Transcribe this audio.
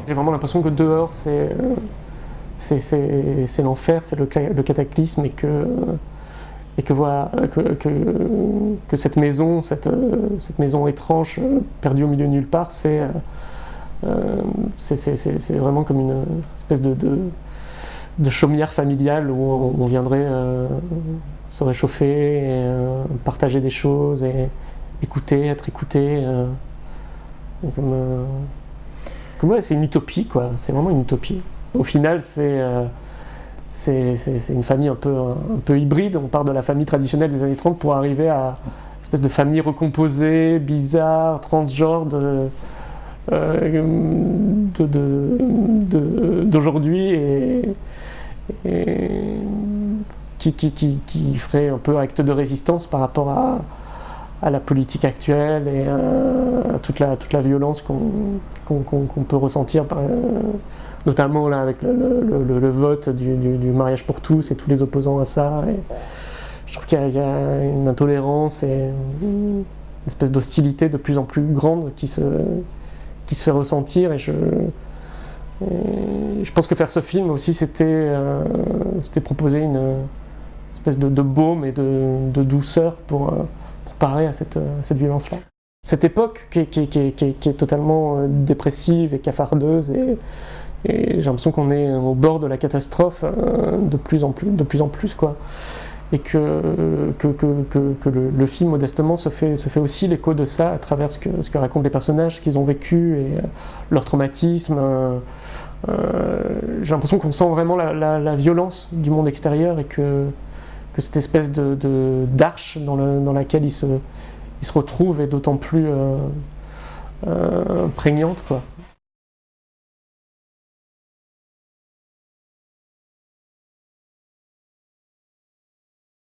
J'ai vraiment l'impression que dehors, c'est l'enfer, c'est le cataclysme, voilà, que cette maison étrange, perdue au milieu de nulle part, c'est vraiment comme une espèce de chaumière familiale où on viendrait se réchauffer, et, partager des choses, et écouter, être écouté. Ouais, c'est une utopie, quoi. C'est vraiment une utopie. Au final, c'est une famille un peu hybride. On part de la famille traditionnelle des années 30 pour arriver à une espèce de famille recomposée, bizarre, transgenre d'aujourd'hui, et qui ferait un peu acte de résistance par rapport à la politique actuelle, et à toute la violence qu'on peut ressentir, notamment là, avec le vote du mariage pour tous et tous les opposants à ça. Et je trouve qu'il y a une intolérance et une espèce d'hostilité de plus en plus grande qui se fait ressentir, et je pense que faire ce film aussi, c'était proposer une espèce de baume et de douceur pour parer à cette violence-là. Cette époque qui est totalement dépressive et cafardeuse, et j'ai l'impression qu'on est au bord de la catastrophe de plus en plus, quoi. Et que le film, modestement, se fait aussi l'écho de ça à travers ce que racontent les personnages, ce qu'ils ont vécu, et leur traumatisme. J'ai l'impression qu'on sent vraiment la violence du monde extérieur, et que cette espèce d'arche dans laquelle ils se retrouvent est d'autant plus prégnante, quoi.